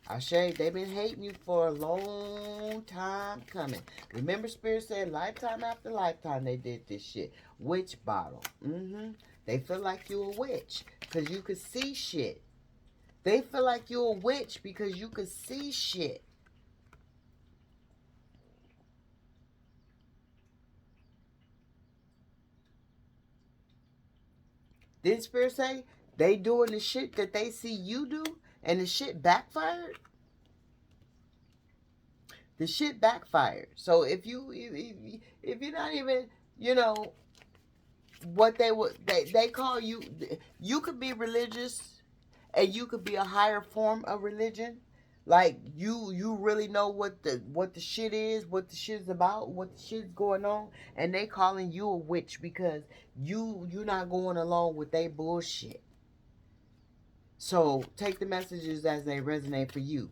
Ashe, they've been hating you for a long time coming. Remember Spirit said lifetime after lifetime they did this shit. Witch bottle. They feel like you a witch because you could see shit. They feel like you a witch because you could see shit. Did Spirit say they doing the shit that they see you do and the shit backfired? The shit backfired. So if you're not even, what they call you, you could be religious and you could be a higher form of religion. Like you really know what the shit is, what the shit is about, what the shit's going on, and they calling you a witch because you're not going along with their bullshit. So take the messages as they resonate for you.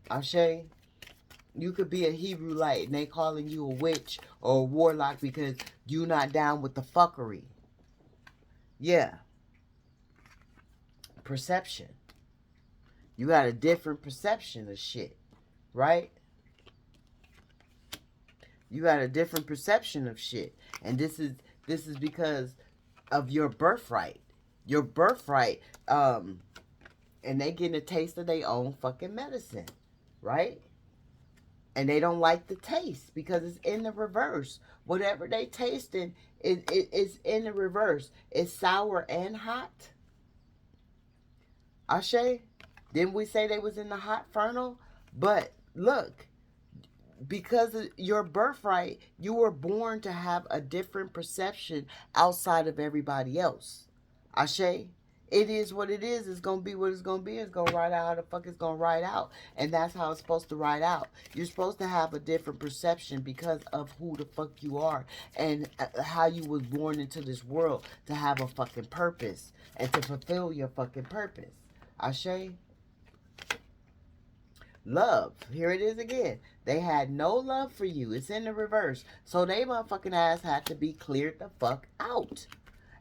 Ashe, you could be a Hebrew light and they calling you a witch or a warlock because you not down with the fuckery. Yeah. Perception. You got a different perception of shit, right? You got a different perception of shit. And this is because of your birthright. Your birthright, and they getting a taste of their own fucking medicine, right? And they don't like the taste because it's in the reverse. Whatever they tasting, it's in the reverse. It's sour and hot. Ashe? Didn't we say they was in the hot furnace? But look, because of your birthright, you were born to have a different perception outside of everybody else. Ashe? It is what it is. It's going to be what it's going to be. It's going to ride out how the fuck it's going to ride out. And that's how it's supposed to ride out. You're supposed to have a different perception because of who the fuck you are and how you was born into this world to have a fucking purpose and to fulfill your fucking purpose. Ashe? Love. Here it is again. They had no love for you. It's in the reverse. So they motherfucking ass had to be cleared the fuck out.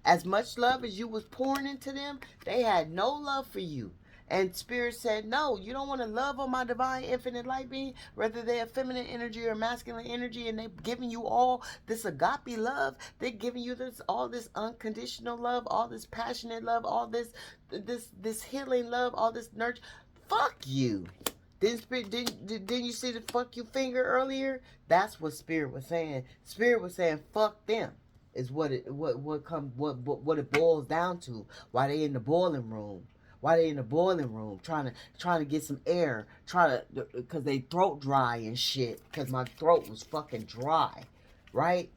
As much love as you was pouring into them, they had no love for you. And Spirit said, no, you don't want to love on my divine infinite light being, whether they're feminine energy or masculine energy, and they're giving you all this agape love. They're giving you all this unconditional love, all this passionate love, all this healing love, all this nurture. Fuck you. Didn't you see the fuck you finger earlier? That's what Spirit was saying. Spirit was saying fuck them. Is what it boils down to. Why they in the boiling room? Why they in the boiling room trying to get some air, cause they throat dry and shit. Cause my throat was fucking dry, right?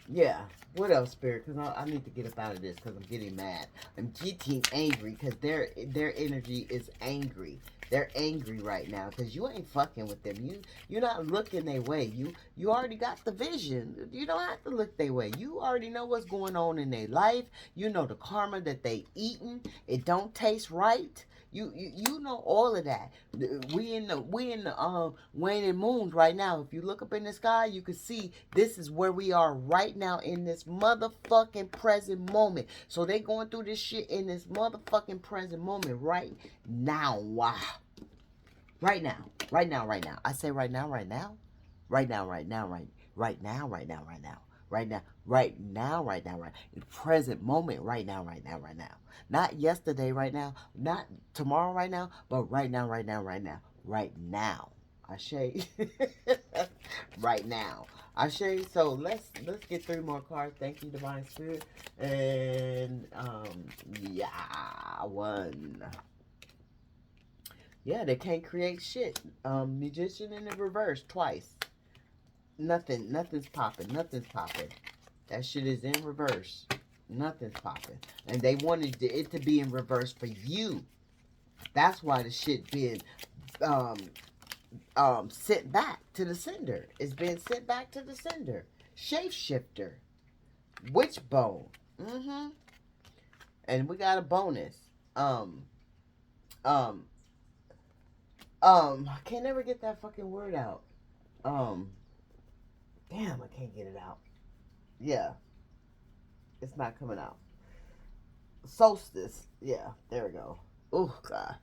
Yeah. What else, Spirit? Because I need to get up out of this because I'm getting mad. I'm getting angry because their energy is angry. They're angry right now because you ain't fucking with them. You're not looking their way. You already got the vision. You don't have to look their way. You already know what's going on in their life. You know the karma that they eating. It don't taste right. You know all of that. We in the waning moons right now. If you look up in the sky, you can see this is where we are right now in this motherfucking present moment. So they going through this shit in this motherfucking present moment right now. Wow. Right now. Right now, right now. I say right now, right now. Right now, right now, right now, right now, right now. Right now, right now, right now, right. In present moment, right now, right now, right now. Not yesterday, right now. Not tomorrow, right now. But right now, right now, right now. Right now. Ashe. Right now. Ashe. So let's get 3 more cards. Thank you, Divine Spirit. And yeah, 1. Yeah, they can't create shit. Magician in the reverse twice. Nothing's popping. Nothing's popping. That shit is in reverse. Nothing's popping. And they wanted it to be in reverse for you. That's why the shit been sent back to the sender. It's been sent back to the sender. Shapeshifter. Witchbone. And we got a bonus. I can't never get that fucking word out. Damn, I can't get it out. Yeah. It's not coming out. Solstice. Yeah, there we go. Oh, God.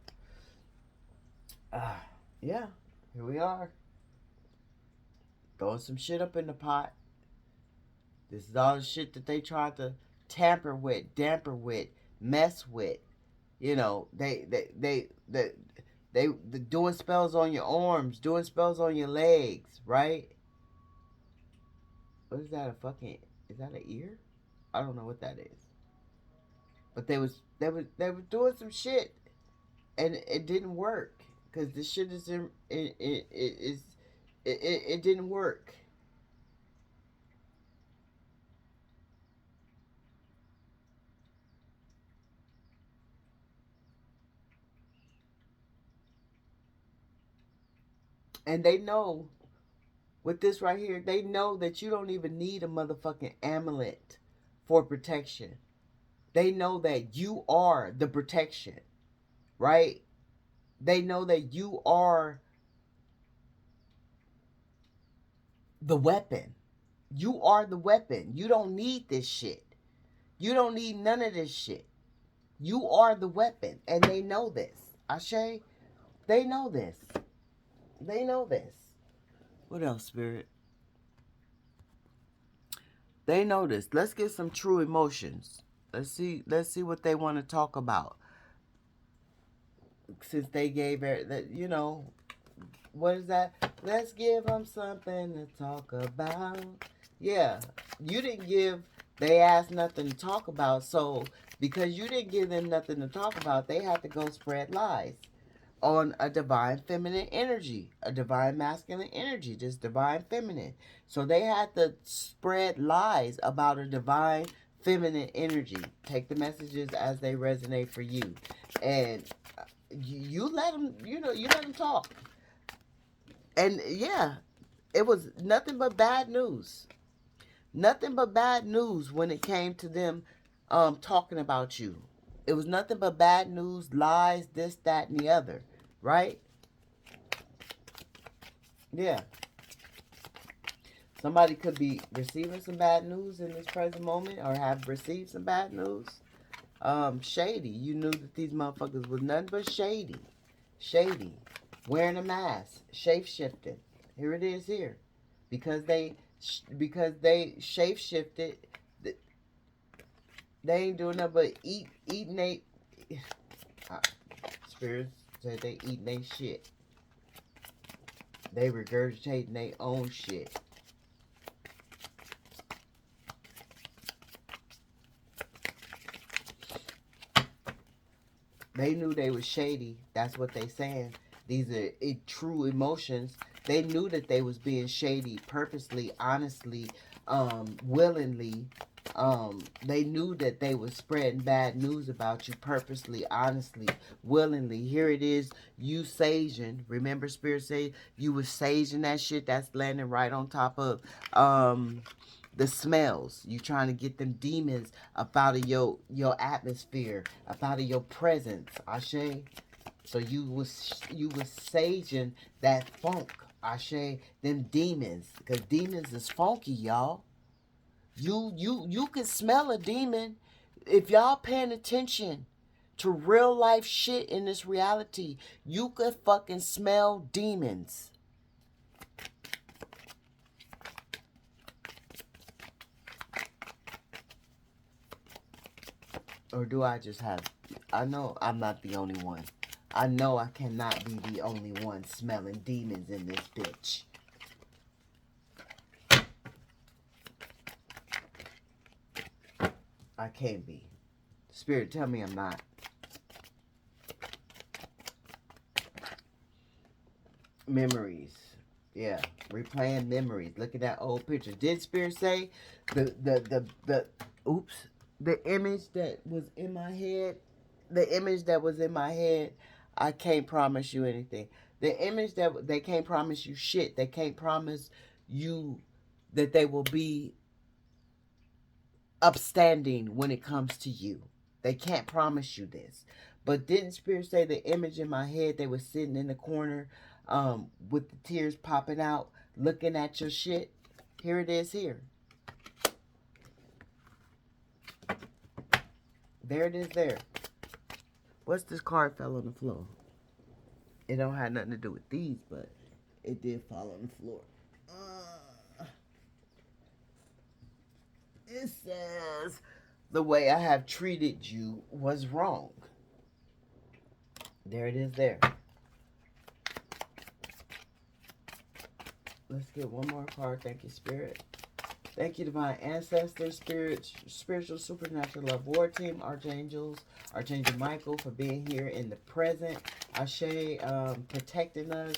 Yeah, here we are. Throwing some shit up in the pot. This is all the shit that they tried to tamper with, damper with, mess with. You know, they doing spells on your arms, doing spells on your legs, right? What is that? Is that an ear? I don't know what that is. But they were doing some shit, and it didn't work because the shit is in it didn't work. And they know with this right here, they know that you don't even need a motherfucking amulet for protection. They know that you are the protection, right? They know that you are the weapon. You are the weapon. You don't need this shit. You don't need none of this shit. You are the weapon. And they know this. Ashe, they know this. They know this. What else, Spirit? They know this. Let's get some true emotions. Let's see what they want to talk about. Since they gave that, you know, what is that? Let's give them something to talk about. Yeah, you didn't give they asked nothing to talk about, so because you didn't give them nothing to talk about, they had to go spread lies on a divine feminine energy, a divine masculine energy, just divine feminine. So they had to spread lies about a divine feminine energy. Take the messages as they resonate for you. And you let them, you let them talk. And yeah, it was nothing but bad news. Nothing but bad news when it came to them talking about you. It was nothing but bad news, lies, this, that, and the other. Right? Yeah. Somebody could be receiving some bad news in this present moment or have received some bad news. Shady. You knew that these motherfuckers was nothing but shady. Shady. Wearing a mask. Shape shifting. Here it is here. Because they shape shifted, they ain't doing nothing but eating they spirits said they eating they shit. They regurgitating their own shit. They knew they was shady. That's what they saying. These are true emotions. They knew that they was being shady purposely, honestly, willingly. They knew that they was spreading bad news about you purposely, honestly, willingly. Here it is, you saging. Remember Spirit say you was saging that shit that's landing right on top of the smells. You trying to get them demons up out of your atmosphere, up out of your presence. Ashe. So you was saging that funk. Ashe. Them demons, because demons is funky, y'all. You can smell a demon if y'all paying attention to real life shit in this reality. You could fucking smell demons. Or do I just have... I know I'm not the only one. I know I cannot be the only one smelling demons in this bitch. I can't be. Spirit, tell me I'm not. Memories. Yeah. Replaying memories. Look at that old picture. Did Spirit say the oops, the image that was in my head, I can't promise you anything. The image that they can't promise you shit. They can't promise you that they will be upstanding when it comes to you. They can't promise you this. But didn't Spirit say the image in my head, they were sitting in the corner with the tears popping out, looking at your shit? Here it is here. There it is there. What's this card fell on the floor? It don't have nothing to do with these, but it did fall on the floor. It says, the way I have treated you was wrong. There it is there. Let's get one more card. Thank you, Spirit. Thank you, Divine Ancestors, Spiritual Supernatural Love War Team, Archangels, Archangel Michael for being here in the present. Ashe, protecting us,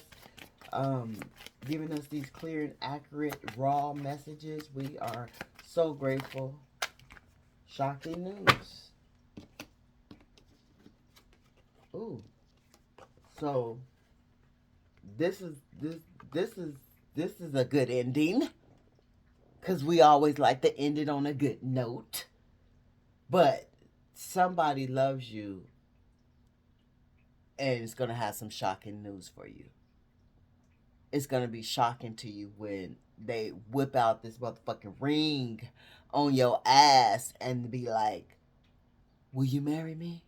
giving us these clear and accurate, raw messages. We are so grateful. Shocking news. Ooh. So this is a good ending. Because we always like to end it on a good note. But somebody loves you, and it's going to have some shocking news for you. It's going to be shocking to you when they whip out this motherfucking ring on your ass and be like, will you marry me?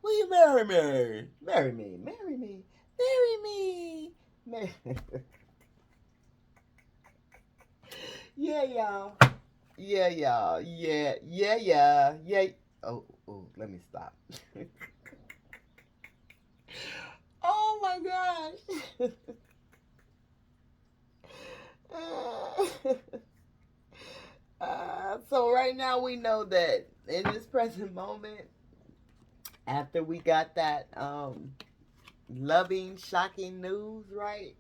Will you marry me? Marry me. Marry me. Marry me. Marry me. Yeah, y'all. Yeah, y'all. Yeah. Oh, let me stop. Oh my gosh. So right now we know that in this present moment, after we got that loving, shocking news, right?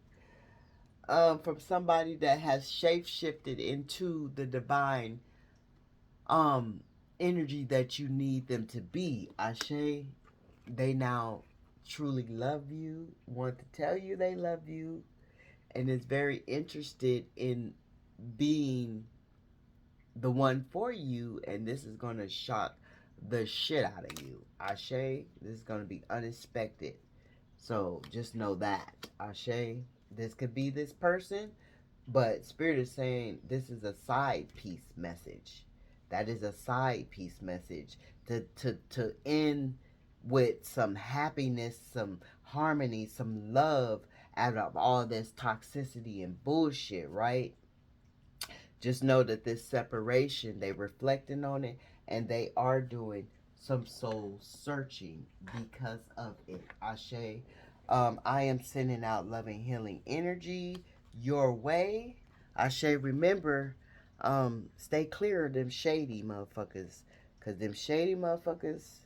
From somebody that has shape shifted into the divine energy that you need them to be. Ashe, they now truly love you, want to tell you they love you, and is very interested in being the one for you, and this is going to shock the shit out of you. Ashe, this is going to be unexpected. So just know that. Ashe, this could be this person, but Spirit is saying this is a side piece message That is a side piece message to end with some happiness, some harmony, some love out of all this toxicity and bullshit, right? Just know that this separation, they reflecting on it and they are doing some soul searching because of it. Ashe. I am sending out loving healing energy your way. Ashe, remember, stay clear of them shady motherfuckers. Cause them shady motherfuckers,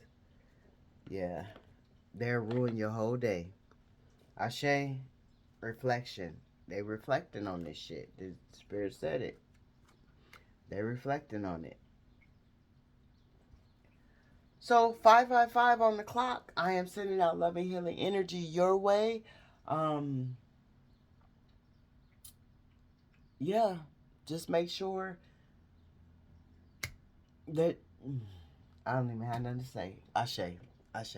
yeah, they'll ruin your whole day. Ashe, reflection. They reflecting on this shit. The spirit said it. They're reflecting on it. So 555 on the clock. I am sending out loving healing energy your way. Um, yeah, just make sure that I don't even have nothing to say. Ashe, Ashe.